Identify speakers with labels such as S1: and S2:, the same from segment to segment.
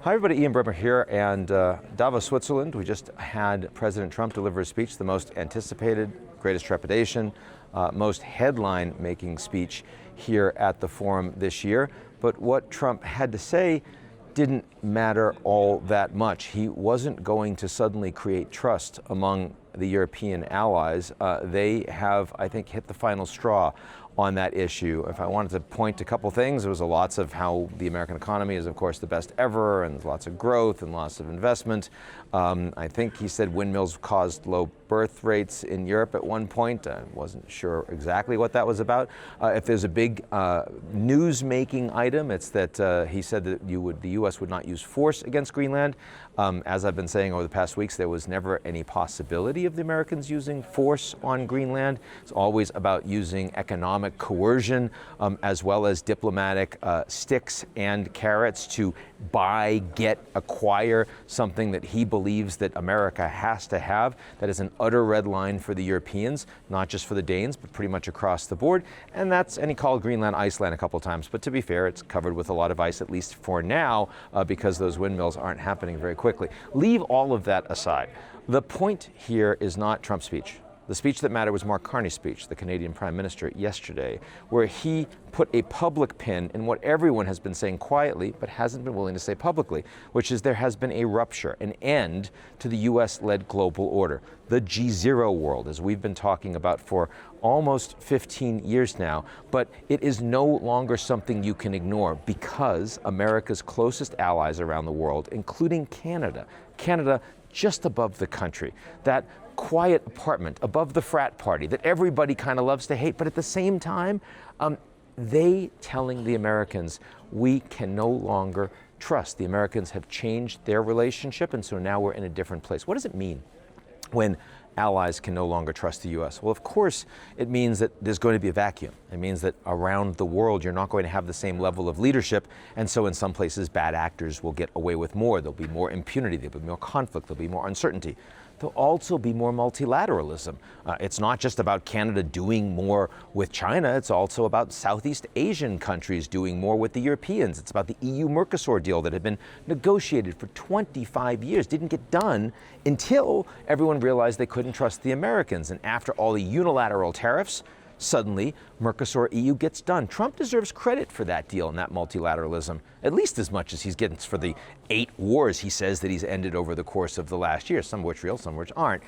S1: Hi everybody, Ian Bremmer here, and Davos, Switzerland. We just had President Trump deliver a speech, the most anticipated, greatest trepidation, most headline-making speech here at the forum this year. But what Trump had to say didn't matter all that much. He wasn't going to suddenly create trust among the European allies. They have, I think, hit the final straw on that issue. If I wanted to point to a couple things, there was lots of how the American economy is, of course, the best ever, and lots of growth and lots of investment. I think he said windmills caused low birth rates in Europe at one point. I wasn't sure exactly what that was about. If there's a big news-making item, it's that he said that the U.S. would not use force against Greenland. As I've been saying over the past weeks, there was never any possibility of the Americans using force on Greenland. It's always about using economic coercion as well as diplomatic sticks and carrots to buy, get, acquire something that he believes that America has to have. That is an utter red line for the Europeans, not just for the Danes, but pretty much across the board. And he called Greenland Iceland a couple of times. But to be fair, it's covered with a lot of ice, at least for now, because those windmills aren't happening very quickly. Leave all of that aside. The point here is not Trump's speech. The speech that mattered was Mark Carney's speech, the Canadian Prime Minister, yesterday, where he put a public pin in what everyone has been saying quietly, but hasn't been willing to say publicly, which is there has been a rupture, an end to the U.S.-led global order, the Gzero world, as we've been talking about for almost 15 years now. But it is no longer something you can ignore because America's closest allies around the world, including Canada, just above the country, that quiet apartment above the frat party that everybody kind of loves to hate, but at the same time, they telling the Americans, we can no longer trust. The Americans have changed their relationship, and so now we're in a different place. What does it mean when allies can no longer trust the U.S.? Well, of course, it means that there's going to be a vacuum. It means that around the world, you're not going to have the same level of leadership. And so in some places, bad actors will get away with more. There'll be more impunity. There'll be more conflict. There'll be more uncertainty. There'll also be more multilateralism. It's not just about Canada doing more with China. It's also about Southeast Asian countries doing more with the Europeans. It's about the EU-Mercosur deal that had been negotiated for 25 years, didn't get done until everyone realized they couldn't trust the Americans. And after all the unilateral tariffs, suddenly Mercosur EU gets done. Trump deserves credit for that deal and that multilateralism, at least as much as he's getting for the 8 wars he says that he's ended over the course of the last year, some of which real, some of which aren't.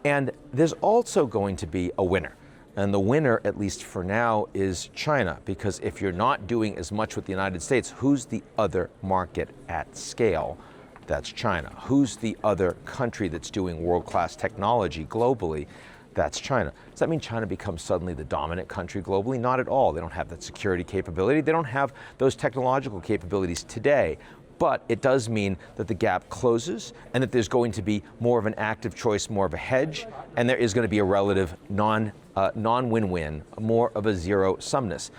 S1: And there's also going to be a winner. And the winner, at least for now, is China, because if you're not doing as much with the United States, who's the other market at scale? That's China. Who's the other country that's doing world-class technology globally? That's China. Does that mean China becomes suddenly the dominant country globally? Not at all. They don't have that security capability. They don't have those technological capabilities today. But it does mean that the gap closes and that there's going to be more of an active choice, more of a hedge, and there is going to be a relative non-win-win, more of a zero-sumness.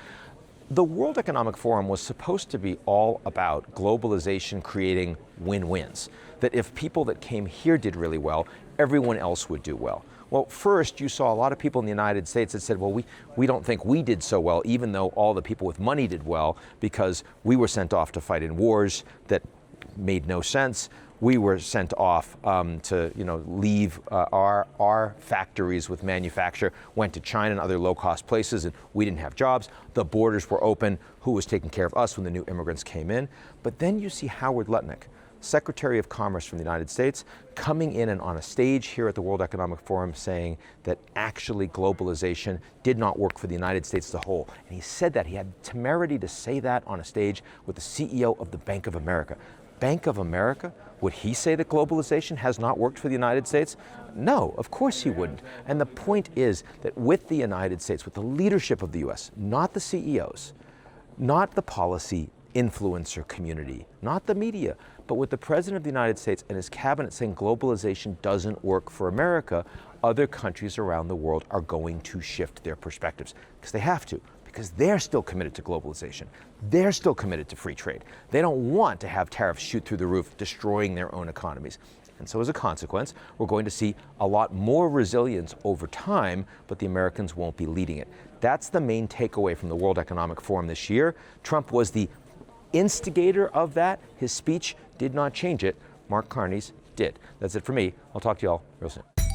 S1: The World Economic Forum was supposed to be all about globalization creating win-wins, that if people that came here did really well, everyone else would do well. Well, first, you saw a lot of people in the United States that said, well, we don't think we did so well, even though all the people with money did well, because we were sent off to fight in wars that made no sense. We were sent off to leave our factories with manufacture, went to China and other low-cost places, and we didn't have jobs. The borders were open. Who was taking care of us when the new immigrants came in? But then you see Howard Lutnick, Secretary of Commerce from the United States, coming in and on a stage here at the World Economic Forum saying that actually globalization did not work for the United States as a whole. And he said that. He had temerity to say that on a stage with the CEO of the Bank of America. Bank of America? Would he say that globalization has not worked for the United States? No, of course he wouldn't. And the point is that with the United States, with the leadership of the U.S., not the CEOs, not the policy influencer community, not the media, but with the President of the United States and his cabinet saying globalization doesn't work for America, other countries around the world are going to shift their perspectives, because they have to, because they're still committed to globalization. They're still committed to free trade. They don't want to have tariffs shoot through the roof, destroying their own economies. And so as a consequence, we're going to see a lot more resilience over time, but the Americans won't be leading it. That's the main takeaway from the World Economic Forum this year. Trump was the instigator of that. His speech did not change it. Mark Carney's did. That's it for me. I'll talk to you all real soon.